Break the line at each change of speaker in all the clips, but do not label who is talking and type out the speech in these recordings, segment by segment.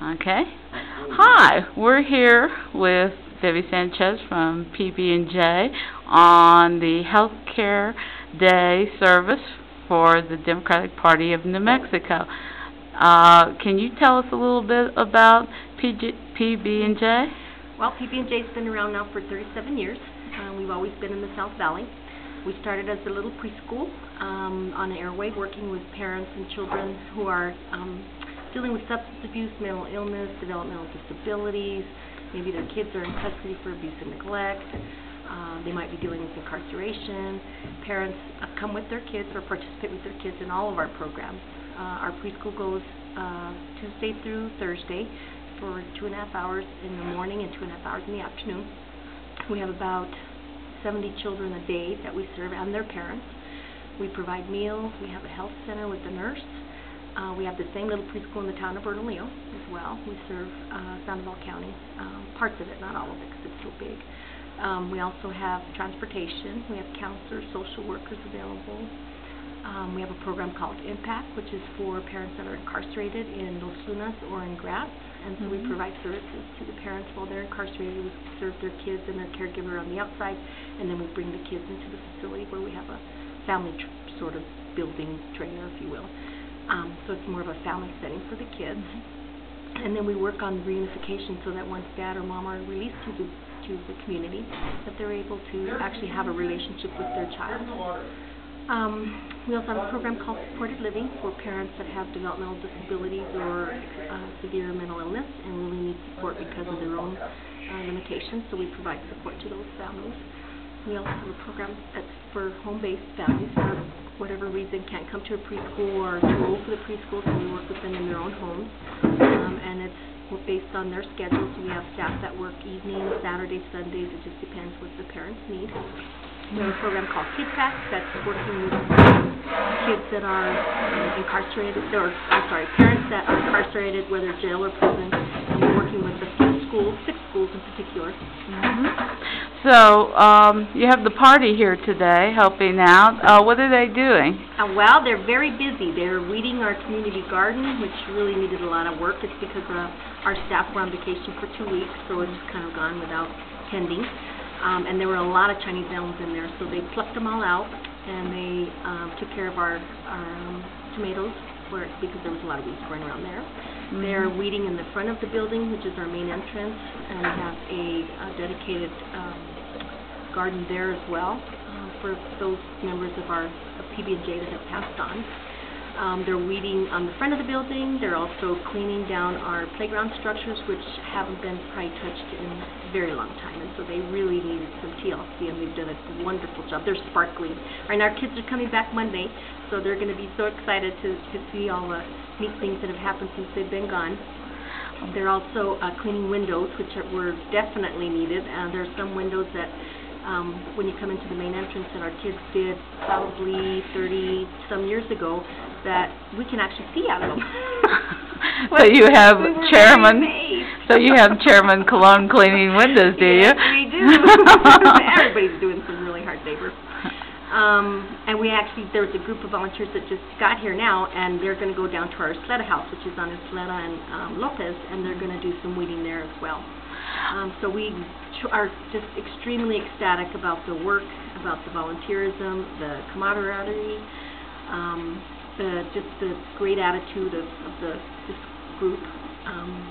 Okay. Hi, we're here with Debbie Sanchez from PB&J on the Healthcare Day service for the Democratic Party of New Mexico. Can you tell us a little bit about PB&J?
Well, PB&J's been around now for 37 years. We've always been in the South Valley. We started as a little preschool on the airway, working with parents and children who are dealing with substance abuse, mental illness, developmental disabilities. Maybe their kids are in custody for abuse and neglect. They might be dealing with incarceration. Parents come with their kids or participate with their kids in all of our programs. Our preschool goes Tuesday through Thursday for 2.5 hours in the morning and 2.5 hours in the afternoon. We have about 70 children a day that we serve and their parents. We provide meals. We have a health center with a nurse. We have the same little preschool in the town of Bernalillo as well. We serve Sandoval County, parts of it, not all of it because it's so big. We also have transportation. We have counselors, social workers available. We have a program called Impact, which is for parents that are incarcerated in Los Lunas or in Graz. And so we provide services to the parents while they're incarcerated. We serve their kids and their caregiver on the outside, and then we bring the kids into the facility where we have a family sort of building trailer, if you will. So it's more of a family setting for the kids. And then we work on reunification so that once dad or mom are released to the community, that they're able to actually have a relationship with their child. We also have a program called Supported Living for parents that have developmental disabilities or severe mental illness and really need support because of their own limitations, so we provide support to those families. We also have a program that's for home-based families for whatever reason can't come to a preschool or too old for the preschool, so we work with them in their own homes. And it's based on their schedules. We have staff that work evenings, Saturdays, Sundays. It just depends what the parents need. We have a program called Kid Pack that's working with kids that are incarcerated, parents that are incarcerated, whether jail or prison, and we're working with a few schools, 6 schools in particular.
So, you have the party here today helping out. What are they doing?
Well, they're very busy. They're weeding our community garden, which really needed a lot of work. It's because our staff were on vacation for 2 weeks, so it's kind of gone without tending. And there were a lot of Chinese melons in there, so they plucked them all out, and they took care of our tomatoes because there was a lot of weeds growing around there. They're weeding in the front of the building, which is our main entrance, and we have a dedicated garden there as well for those members of our PB&J that have passed on. They're weeding on the front of the building. They're also cleaning down our playground structures, which haven't been probably touched in a very long time, and so they really needed some TLC, and they've done a wonderful job. They're sparkling. And our kids are coming back Monday, so they're going to be so excited to see all the neat things that have happened since they've been gone. They're also cleaning windows, which were definitely needed. There are some windows that when you come into the main entrance that our kids did probably 30-some years ago that we can actually see out of them.
So you have Chairman Colon cleaning windows, do you?
Yes, we do. Everybody's doing some really hard labor. And there was a group of volunteers that just got here now, and they're going to go down to our Isleta house, which is on Isleta and Lopez, and they're going to do some weeding there as well. So we are just extremely ecstatic about the work, about the volunteerism, the camaraderie, just the great attitude of this group,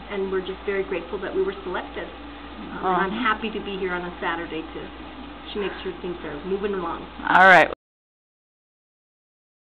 and we're just very grateful that we were selected. And I'm happy to be here on a Saturday to make sure things are moving along.
All right.